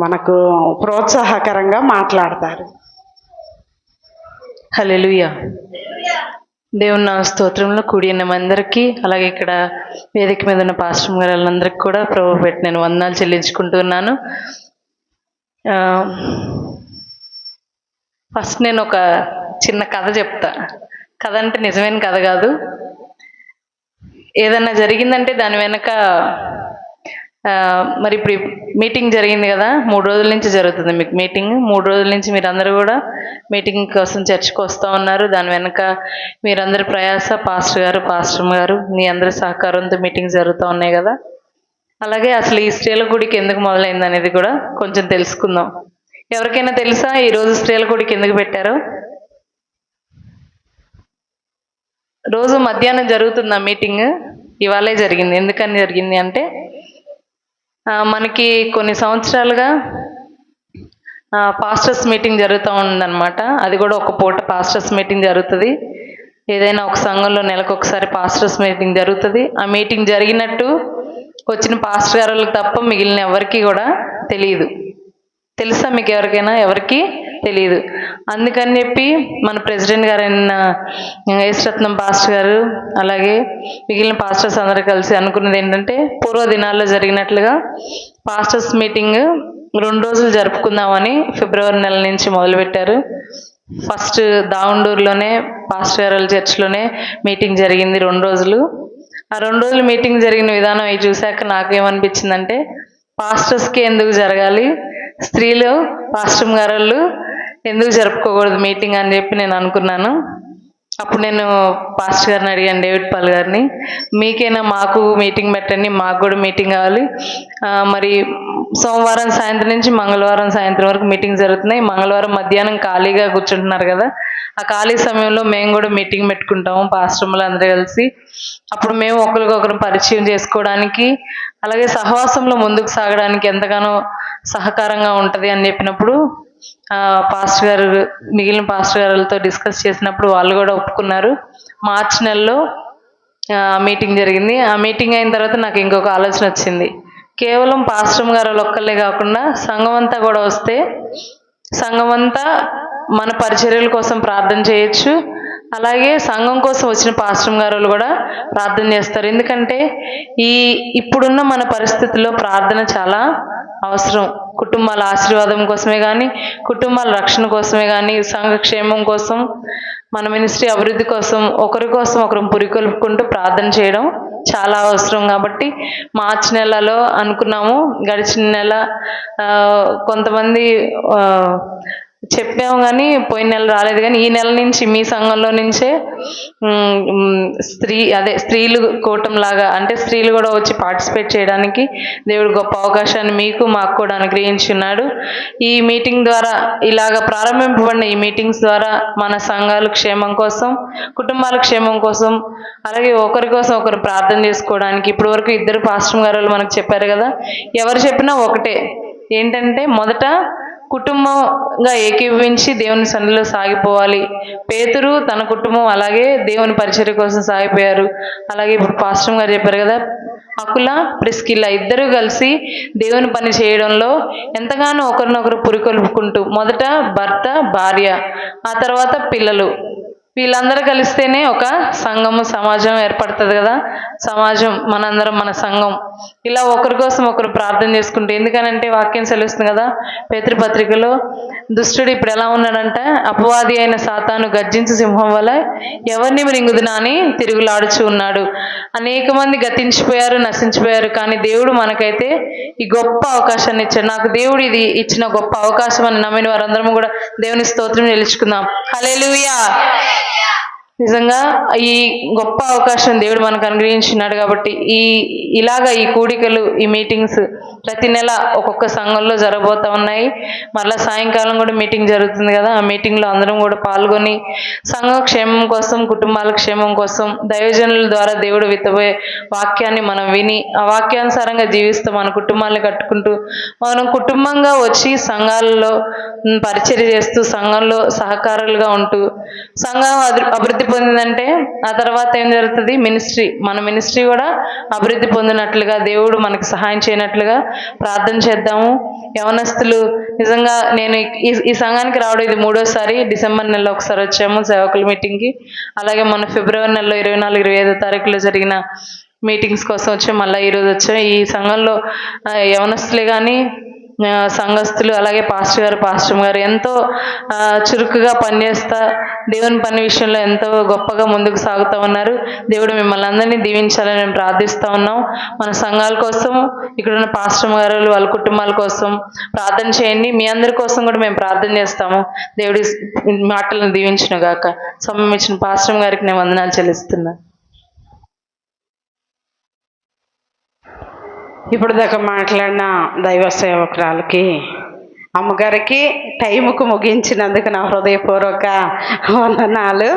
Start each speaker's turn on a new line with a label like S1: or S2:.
S1: మనకు ప్రోత్సాహకరంగా మాట్లాడతారు.
S2: హల్లెలూయా. దేవుని నా స్తోత్రంలో కూడి ఉన్న అందరికీ, అలాగే ఇక్కడ వేదిక మీద ఉన్న పాస్టర్ గారు వాళ్ళందరికీ కూడా ప్రభు పెట్టి నేను వందనాలు చెల్లించుకుంటున్నాను. ఫస్ట్ నేను ఒక చిన్న కథ చెప్తా. కథ అంటే నిజమైన కథ కాదు. ఏదన్నా జరిగిందంటే దాని వెనక మరి ఇప్పుడు మీటింగ్ జరిగింది కదా, 3 రోజుల నుంచి జరుగుతుంది మీకు మీటింగ్. 3 రోజుల నుంచి మీరందరూ కూడా మీటింగ్ కోసం చర్చకు వస్తూ ఉన్నారు. దాని వెనక మీరందరి ప్రయాస, పాస్టర్ గారు మీ అందరి సహకారంతో మీటింగ్ జరుగుతూ ఉన్నాయి కదా. అలాగే అసలు ఈ స్త్రీల గుడికి ఎందుకు మొదలైంది అనేది కూడా కొంచెం తెలుసుకుందాం. ఎవరికైనా తెలుసా ఈరోజు స్త్రీల గుడికి ఎందుకు పెట్టారో? రోజు మధ్యాహ్నం జరుగుతుంది ఆ మీటింగ్, ఇవాళే జరిగింది. ఎందుకని జరిగింది అంటే మనకి కొన్ని సంవత్సరాలుగా పాస్టర్స్ మీటింగ్ జరుగుతూ ఉందన్నమాట. అది కూడా ఒక పూట పాస్టర్స్ మీటింగ్ జరుగుతుంది. ఏదైనా ఒక సంఘంలో నెలకు ఒకసారి పాస్టర్స్ మీటింగ్ జరుగుతుంది. ఆ మీటింగ్ జరిగినట్టు వచ్చిన పాస్టర్ గారులకు తప్ప మిగిలిన ఎవరికి కూడా తెలియదు. తెలుసా మీకు ఎవరికైనా? ఎవరికి తెలియదు. అందుకని చెప్పి మన ప్రెసిడెంట్ గారైన యేసురత్నం పాస్టర్ గారు అలాగే మిగిలిన పాస్టర్స్ అందరూ కలిసి అనుకున్నది ఏంటంటే, పూర్వ దినాల్లో జరిగినట్లుగా పాస్టర్స్ మీటింగ్ 2 రోజులు జరుపుకుందామని ఫిబ్రవరి నెల నుంచి మొదలుపెట్టారు. ఫస్ట్ దావుండూరులోనే పాస్టర్ గారు చర్చ్లోనే మీటింగ్ జరిగింది 2 రోజులు. ఆ 2 రోజులు మీటింగ్ జరిగిన విధానం అవి చూశాక నాకేమనిపించిందంటే, పాస్టర్స్కి ఎందుకు జరగాలి, స్త్రీలు పాస్టర్ గారు ఎందుకు జరుపుకోకూడదు మీటింగ్ అని చెప్పి నేను అనుకున్నాను. అప్పుడు నేను పాస్టర్ గారిని అడిగాను, డేవిడ్ పాల్ గారిని, మీకైనా మాకు మీటింగ్ పెట్టండి, మాకు కూడా మీటింగ్ కావాలి. మరి సోమవారం సాయంత్రం నుంచి మంగళవారం సాయంత్రం వరకు మీటింగ్ జరుగుతున్నాయి. మంగళవారం మధ్యాహ్నం ఖాళీగా కూర్చుంటున్నారు కదా, ఆ ఖాళీ సమయంలో మేము కూడా మీటింగ్ పెట్టుకుంటాము పాస్టర్లు అందరూ కలిసి. అప్పుడు మేము ఒకరికొకరు పరిచయం చేసుకోవడానికి అలాగే సహవాసంలో ముందుకు సాగడానికి ఎంతగానో సహకారంగా ఉంటుంది అని చెప్పినప్పుడు పాస్టర్ గారు మిగిలిన పాస్టర్ గారులతో డిస్కస్ చేసినప్పుడు వాళ్ళు కూడా ఒప్పుకున్నారు. మార్చి నెలలో మీటింగ్ జరిగింది. ఆ మీటింగ్ అయిన తర్వాత నాకు ఇంకొక ఆలోచన వచ్చింది. కేవలం పాస్టర్ గారు ఒక్కళ్ళే కాకుండా సంఘం అంతా కూడా వస్తే సంఘం అంతా మన పరిచర్యల కోసం ప్రార్థన చేయొచ్చు. అలాగే సంఘం కోసం వచ్చిన పాస్టర్ గారు కూడా ప్రార్థన చేస్తారు. ఎందుకంటే ఇప్పుడున్న మన పరిస్థితుల్లో ప్రార్థన చాలా అవసరం. కుటుంబాల ఆశీర్వాదం కోసమే కానీ, కుటుంబాల రక్షణ కోసమే కానీ, సంఘ క్షేమం కోసం, మన మినిస్ట్రీ అభివృద్ధి కోసం ఒకరి కోసం ఒకరు పురికొల్పుకుంటూ ప్రార్థన చేయడం చాలా అవసరం. కాబట్టి మార్చి నెలలో అనుకున్నాము. గడిచిన నెల కొంతమంది చెప్పాము కానీ పోయిన నెల రాలేదు. కానీ ఈ నెల నుంచి మీ సంఘంలో నుంచే స్త్రీలు కూటం లాగా, అంటే స్త్రీలు కూడా వచ్చి పార్టిసిపేట్ చేయడానికి దేవుడు గొప్ప అవకాశాన్ని మీకు మాకు కూడా అనుగ్రహించున్నాడు. ఈ మీటింగ్ ద్వారా ఇలాగ ప్రారంభింపబడిన ఈ మీటింగ్స్ ద్వారా మన సంఘాల క్షేమం కోసం, కుటుంబాల క్షేమం కోసం, అలాగే ఒకరి కోసం ఒకరు ప్రార్థన చేసుకోవడానికి. ఇప్పటి వరకు 2 పాస్టర్ గారు మనకు చెప్పారు కదా. ఎవరు చెప్పినా ఒకటే, ఏంటంటే మొదట కుటుంబంగా ఏకీభవించి దేవుని సన్నిధిలో సాగిపోవాలి. పేతురు తన కుటుంబం అలాగే దేవుని పరిచర్య కోసం సాగిపోయారు. అలాగే ఇప్పుడు పాస్టర్ గారు చెప్పారు కదా, అకుల ప్రిస్కిల్లా ఇద్దరు కలిసి దేవుని పని చేయడంలో ఎంతగానో ఒకరినొకరు పురికొల్పుకుంటూ, మొదట భర్త భార్య, ఆ తర్వాత పిల్లలు, వీళ్ళందరూ కలిస్తేనే ఒక సంఘము సమాజం ఏర్పడుతుంది కదా. సమాజం మనందరం మన సంఘం ఇలా ఒకరి కోసం ఒకరు ప్రార్థన చేసుకుంటే. ఎందుకనంటే వాక్యం సెలవుస్తుంది కదా పేతురుపత్రికలో, దుష్టుడు ఇప్పుడు ఎలా ఉన్నాడంటే అపవాది అయిన సాతాను గర్జించు సింహం వల్ల ఎవరిని మృంగుదునా అని తిరుగులాడుచు ఉన్నాడు. అనేక మంది గతించిపోయారు, నశించిపోయారు. కానీ దేవుడు మనకైతే ఈ గొప్ప అవకాశాన్ని ఇచ్చాడు. నాకు దేవుడు ఇది ఇచ్చిన గొప్ప అవకాశం అని నమ్మిన వారందరం కూడా దేవుని స్తోత్రం నిలుచుకుందాం. హల్లెలూయా. నిజంగా ఈ గొప్ప అవకాశం దేవుడు మనకు అనుగ్రహించినాడు. కాబట్టి ఇలాగా ఈ కూడికలు, ఈ మీటింగ్స్ ప్రతి నెల ఒక్కొక్క సంఘంలో జరగబోతూ ఉన్నాయి. మరలా సాయంకాలం కూడా మీటింగ్ జరుగుతుంది కదా. ఆ మీటింగ్లో అందరం కూడా పాల్గొని సంఘ క్షేమం కోసం, కుటుంబాల క్షేమం కోసం దైవజనుల ద్వారా దేవుడు విత్తబోయే వాక్యాన్ని మనం విని ఆ వాక్యానుసారంగా జీవిస్తూ మన కుటుంబాన్ని కట్టుకుంటూ మనం కుటుంబంగా వచ్చి సంఘాలలో పరిచర్య చేస్తూ సంఘంలో సహకారులుగా ఉంటూ సంఘం అభివృద్ధి పొందిందంటే ఆ తర్వాత ఏం జరుగుతుంది? మన మినిస్ట్రీ కూడా అభివృద్ధి పొందినట్లుగా, దేవుడు మనకి సహాయం చేయనట్లుగా ప్రార్థన చేద్దాము. యవనస్తులు నిజంగా నేను ఈ సంఘానికి రావడం ఇది 3వసారి. డిసెంబర్ నెలలో ఒకసారి వచ్చాము సేవకుల మీటింగ్కి. అలాగే మొన్న ఫిబ్రవరి నెలలో 24, 25 తారీఖులో జరిగిన మీటింగ్స్ కోసం వచ్చాము. మళ్ళీ ఈరోజు వచ్చాము. ఈ సంఘంలో యవనస్తులే కానీ సంఘస్థులు, అలాగే పాస్టర్ గారు ఎంతో చురుకుగా పనిచేస్తా దేవుని పని విషయంలో ఎంతో గొప్పగా ముందుకు సాగుతూ ఉన్నారు. దేవుడు మిమ్మల్ని అందరినీ దీవించాలని మేము ప్రార్థిస్తూ ఉన్నాం. మన సంఘాల కోసం, ఇక్కడున్న పాస్టర్ గారు వాళ్ళ కుటుంబాల కోసం ప్రార్థన చేయండి. మీ అందరి కోసం కూడా మేము ప్రార్థన చేస్తాము. దేవుడి మాటలను దీవించును గాక. సమయం ఇచ్చిన పాస్టర్ గారికి నేను వందనాలు చెల్లిస్తున్నాను.
S1: ఇప్పుడు దాకా మాట్లాడిన దైవ సేవకురాలకి, అమ్మగారికి టైంకు ముగించినందుకు నా హృదయపూర్వక వందనాలు.